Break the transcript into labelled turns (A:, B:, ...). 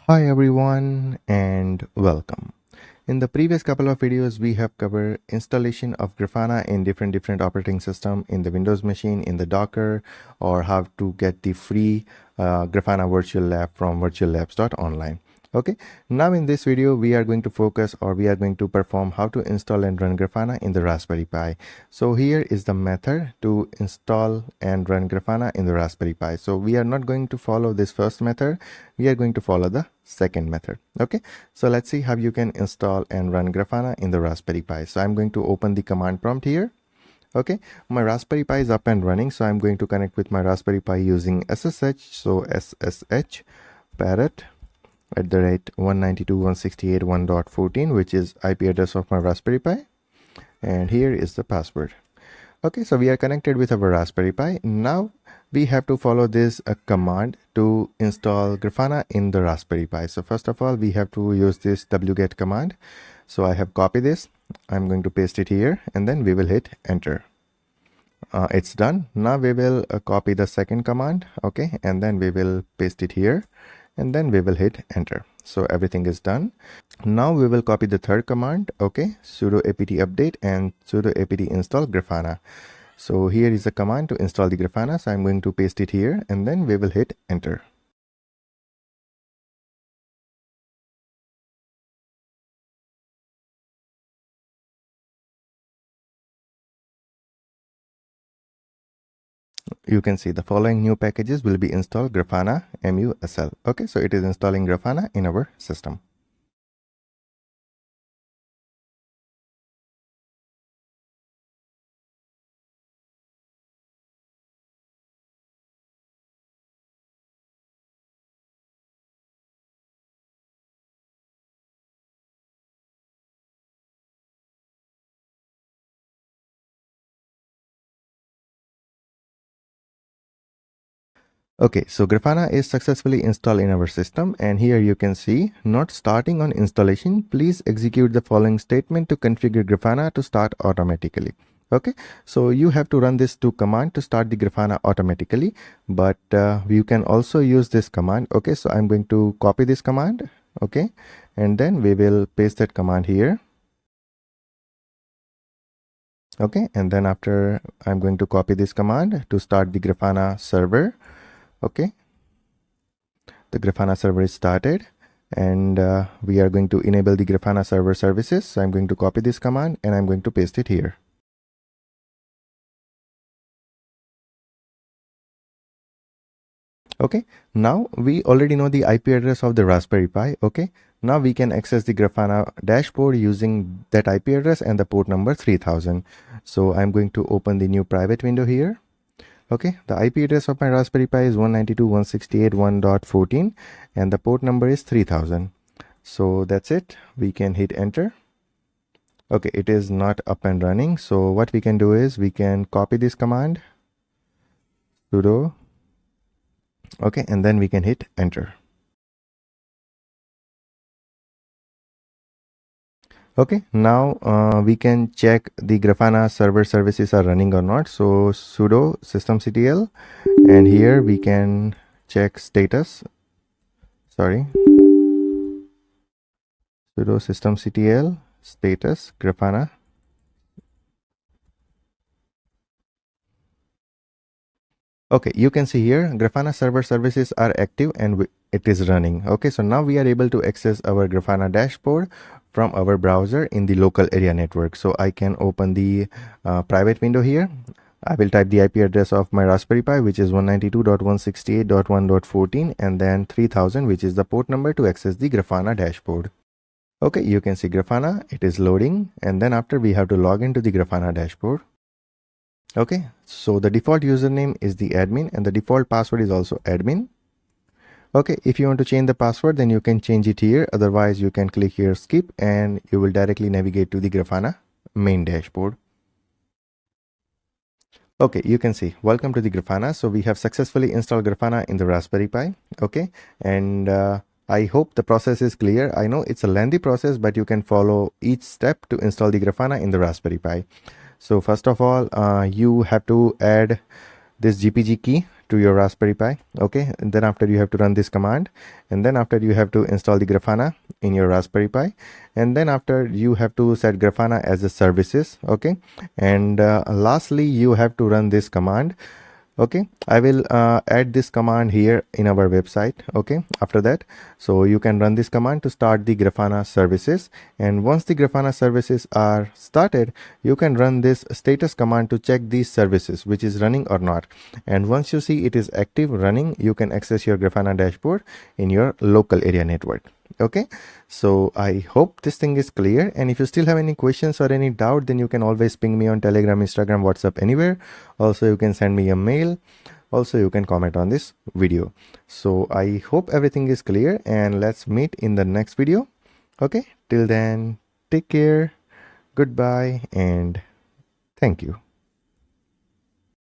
A: Hi everyone and welcome. In the previous couple of videos, we have covered installation of Grafana in different operating system in the Windows machine, in the Docker, or how to get the free Grafana virtual lab from virtuallabs.online. Okay, now in this video, we are going to focus or we are going to perform how to install and run Grafana in the Raspberry Pi. So here is the method to install and run Grafana in the Raspberry Pi. So we are not going to follow this first method. We are going to follow the second method. Okay, so let's see how you can install and run Grafana in the Raspberry Pi. So I'm going to open the command prompt here. Okay, my Raspberry Pi is up and running, so I'm going to connect with my Raspberry Pi using SSH. So SSH parrot @192.168.1.14, which is IP address of my Raspberry Pi, and here is the password. Okay, so we are connected with our Raspberry Pi. Now we have to follow this command to install Grafana in the Raspberry Pi. So first of all, we have to use this wget command. So I have copied this. I'm going to paste it here, and then we will hit enter. It's done. Now we will copy the second command. Okay, and then we will paste it here, and then we will hit enter. So everything is done. Now we will copy the third command. Okay, sudo apt update and sudo apt install Grafana. So here is the command to install the Grafana. So I'm going to paste it here, and then we will hit enter. You can see the following new packages will be installed: Grafana musl. Okay, so it is installing Grafana in our system. Okay, so Grafana is successfully installed in our system, and here you can see not starting on installation. Please execute the following statement to configure Grafana to start automatically. Okay, so you have to run this two command to start the Grafana automatically, but you can also use this command. Okay, so I'm going to copy this command. Okay, and then we will paste that command here. Okay, and then after I'm going to copy this command to start the Grafana server. Okay, the Grafana server is started, and we are going to enable the Grafana server services. So I'm going to copy this command and I'm going to paste it here. Okay, now we already know the IP address of the Raspberry Pi. Okay, now we can access the Grafana dashboard using that IP address and the port number 3000. So I'm going to open the new private window here. Okay, the IP address of my Raspberry Pi is 192.168.1.14 and the port number is 3000. So that's it. We can hit enter. Okay, it is not up and running. So what we can do is we can copy this command, sudo. Okay, and then we can hit enter. Okay, now we can check the Grafana server services are running or not. So sudo systemctl, and here we can check status. Sorry, sudo systemctl status Grafana. Okay, you can see here Grafana server services are active and it is running. Okay, so now we are able to access our Grafana dashboard from our browser in the local area network. So I can open the private window here. I will type the IP address of my Raspberry Pi, which is 192.168.1.14, and then 3000, which is the port number to access the Grafana dashboard. Okay, you can see Grafana, it is loading, and then after we have to log into the Grafana dashboard. Okay, so the default username is the admin and the default password is also admin. Okay, if you want to change the password, then you can change it here. Otherwise, you can click here skip and you will directly navigate to the Grafana main dashboard. Okay, you can see welcome to the Grafana. So we have successfully installed Grafana in the Raspberry Pi. Okay, and I hope the process is clear. I know it's a lengthy process, but you can follow each step to install the Grafana in the Raspberry Pi. So first of all, you have to add this GPG key to your Raspberry Pi. Okay, and then after you have to run this command, and then after you have to install the Grafana in your Raspberry Pi, and then after you have to set Grafana as a services. Okay, and lastly you have to run this command. Okay, I will add this command here in our website. Okay, after that, so you can run this command to start the Grafana services, and once the Grafana services are started, you can run this status command to check these services which is running or not, and once you see it is active running, you can access your Grafana dashboard in your local area network. Okay, so I hope this thing is clear, and if you still have any questions or any doubt, then you can always ping me on Telegram, Instagram, WhatsApp, anywhere. Also you can send me a mail, also you can comment on this video. So I hope everything is clear, and let's meet in the next video. Okay, till then, take care, goodbye, and thank you.